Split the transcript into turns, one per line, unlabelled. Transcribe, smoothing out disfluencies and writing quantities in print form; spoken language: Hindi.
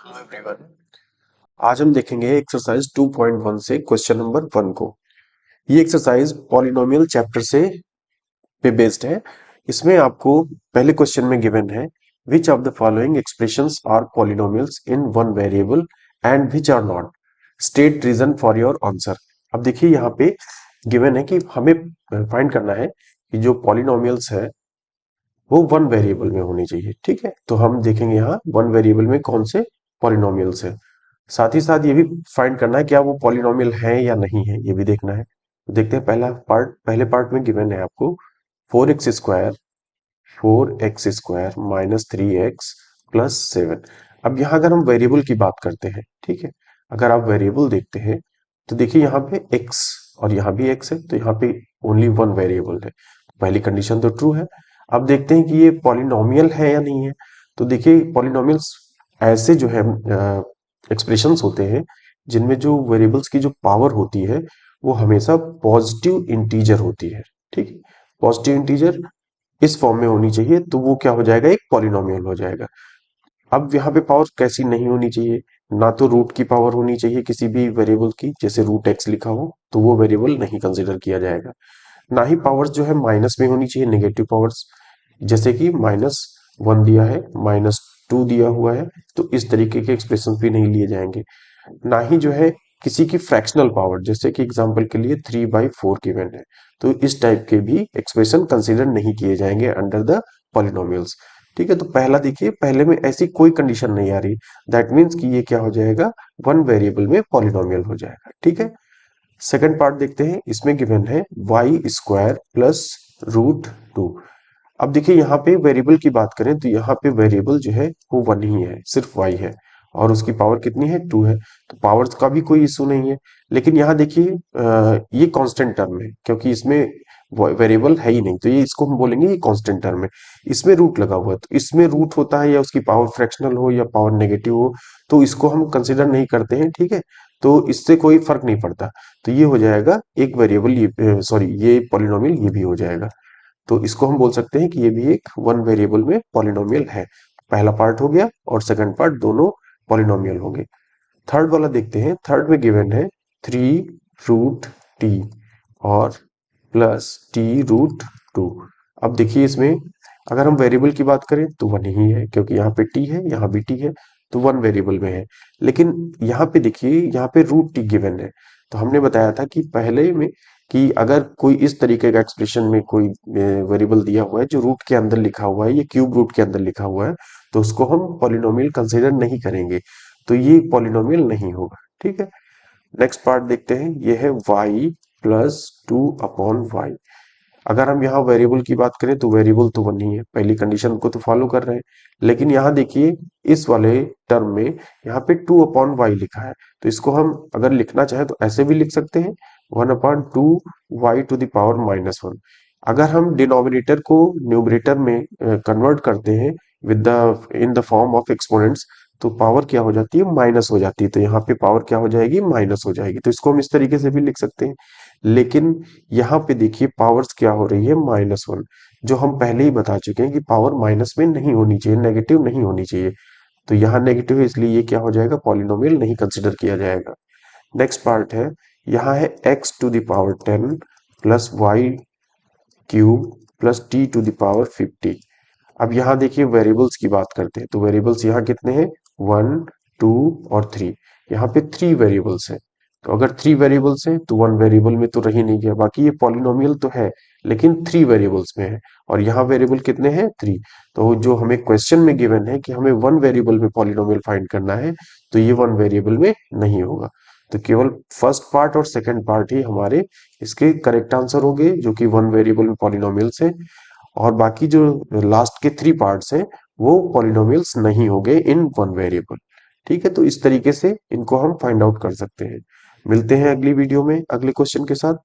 Hello everyone. आज हम देखेंगे एक्सरसाइज 2.1 से क्वेश्चन नंबर 1 को। ये एक्सरसाइज पॉलिनोमियल चैप्टर से पे बेस्ड है। इसमें आपको पहले क्वेश्चन में गिवन है which of the following expressions are polynomials in one variable and which are not, state reason for your answer. अब देखिए यहाँ पे गिवन है कि हमें फाइंड करना है कि जो पॉलिनोमियल्स है वो वन वेरिएबल में होनी चाहिए। ठीक है, तो हम देखेंगे यहाँ वन वेरिएबल में कौन से पॉलिनोमियल्स है। साथ ही साथ ये भी फाइंड करना है क्या वो पॉलिनोमियल है या नहीं है, ये भी देखना है। तो देखते हैं पहला पार्ट। पहले पार्ट में गिवन है आपको 4x स्क्वायर माइनस 3x+7। अब यहाँ अगर हम वेरिएबल की बात करते हैं, ठीक है, अगर आप वेरिएबल देखते हैं तो देखिए यहाँ पे x और यहाँ भी x है, तो यहाँ पे ओनली वन वेरिएबल है। पहली कंडीशन तो ट्रू है। अब देखते हैं कि ये पॉलिनोमियल है या नहीं है। तो देखिए पॉलिनोमियल्स ऐसे जो है एक्सप्रेशंस होते हैं जिनमें जो वेरिएबल्स की जो पावर होती है वो हमेशा पॉजिटिव इंटीजर होती है। ठीक है, पॉजिटिव इंटीजर इस फॉर्म में होनी चाहिए तो वो क्या हो जाएगा, एक पॉलिनोमियल हो जाएगा। अब यहाँ पे पावर कैसी नहीं होनी चाहिए, ना तो रूट की पावर होनी चाहिए किसी भी वेरिएबल की, जैसे रूट एक्स लिखा हो तो वो वेरिएबल नहीं कंसिडर किया जाएगा। ना ही पावर्स जो है माइनस में होनी चाहिए, नेगेटिव पावर्स, जैसे कि -1 दिया है, -2 दिया हुआ है, तो इस तरीके के एक्सप्रेशन भी नहीं लिए जाएंगे। ना ही जो है किसी की फ्रैक्शनल पावर, जैसे कि एग्जांपल के लिए 3/4 गिवन है, तो इस टाइप के भी एक्सप्रेशन कंसीडर नहीं किए जाएंगे अंडर द पॉलिनोमियल्स। ठीक है, तो पहला देखिए, पहले में ऐसी कोई कंडीशन नहीं आ रही, दैट मीन्स कि ये क्या हो जाएगा, वन वेरिएबल में पॉलिनोमियल हो जाएगा। ठीक है, सेकंड पार्ट देखते हैं। इसमें गिवन है y² + √2। अब देखिए यहाँ पे वेरिएबल की बात करें तो यहाँ पे वेरिएबल जो है वो वन ही है, सिर्फ y है, और उसकी पावर कितनी है, 2 है। तो पावर्स का भी कोई इशू नहीं है। लेकिन यहाँ देखिए ये कांस्टेंट टर्म है, क्योंकि इसमें वेरिएबल है ही नहीं, तो ये इसको हम बोलेंगे ये कांस्टेंट टर्म है। इसमें रूट लगा हुआ है, तो इसमें रूट होता है या उसकी पावर फ्रैक्शनल हो या पावर नेगेटिव हो, तो इसको हम कंसिडर नहीं करते हैं। ठीक है, तो इससे कोई फर्क नहीं पड़ता। तो ये हो जाएगा एक वेरिएबल, ये सॉरी ये पॉलिनोमियल ये भी हो जाएगा। तो इसको हम बोल सकते हैं कि ये भी एक वन वेरिएबल में पॉलिनोमियल है। पहला पार्ट हो गया और सेकंड पार्ट दोनों पॉलिनोमियल हो गए। थर्ड वाला देखते हैं। थर्ड में गिवन है 3√t और +t√2। अब देखिए इसमें अगर हम वेरिएबल की बात करें तो वन ही है, क्योंकि यहाँ पे t है, यहाँ भी t है, तो वन वेरिएबल में है। लेकिन यहाँ पे देखिए, यहाँ पे √t गिवन है। तो हमने बताया था कि पहले में कि अगर कोई इस तरीके का एक्सप्रेशन में कोई वेरिएबल दिया हुआ है जो रूट के अंदर लिखा हुआ है, ये क्यूब रूट के अंदर लिखा हुआ है, तो उसको हम पॉलिनोमियल कंसीडर नहीं करेंगे, तो ये पॉलिनोमियल नहीं होगा। ठीक है, नेक्स्ट पार्ट देखते हैं। ये है y+2/y। अगर हम यहाँ वेरिएबल की बात करें तो वेरिएबल तो वन ही है, पहली कंडीशन को तो फॉलो कर रहे हैं। लेकिन यहाँ देखिए इस वाले टर्म में यहाँ पे 2/y लिखा है, तो इसको हम अगर लिखना चाहे तो ऐसे भी लिख सकते हैं, 1/2y⁻1। अगर हम डिनोमिनेटर को न्यूमरेटर में कन्वर्ट करते हैं with the in the form of exponents, तो पावर क्या हो जाती है, माइनस हो जाती है। तो यहाँ पे पावर क्या हो जाएगी, माइनस हो जाएगी। तो इसको हम इस तरीके से भी लिख सकते हैं। लेकिन यहाँ पे देखिए पावर्स क्या हो रही है, -1, जो हम पहले ही बता चुके हैं कि पावर माइनस में नहीं होनी चाहिए, नेगेटिव नहीं होनी चाहिए। तो यहाँ नेगेटिव है, इसलिए ये क्या हो जाएगा, पॉलिनोमियल नहीं कंसिडर किया जाएगा। नेक्स्ट पार्ट है, यहाँ है x⁻10 प्लस y³ + t⁻50। अब यहाँ देखिए वेरिएबल्स की बात करते हैं, तो वेरिएबल्स यहाँ कितने हैं, 1, 2 और 3। यहाँ पे 3 वेरिएबल्स हैं। तो अगर 3 वेरिएबल्स हैं तो वन वेरिएबल में तो रह ही नहीं गया, बाकी ये पॉलिनोमियल तो है लेकिन 3 वेरिएबल्स में है, और यहाँ वेरिएबल कितने हैं, 3। तो जो हमें क्वेश्चन में गिवन है कि हमें वन वेरिएबल में पॉलिनोमियल फाइंड करना है, तो ये वन वेरिएबल में नहीं होगा। तो केवल फर्स्ट पार्ट और सेकंड पार्ट ही हमारे इसके करेक्ट आंसर होंगे, जो कि वन वेरिएबल में पॉलिनोमियल्स है। और बाकी जो लास्ट के 3 पार्ट्स हैं वो पॉलिनोमियल्स नहीं होंगे इन वन वेरिएबल। ठीक है, तो इस तरीके से इनको हम फाइंड आउट कर सकते हैं। मिलते हैं अगली वीडियो में अगले क्वेश्चन के साथ।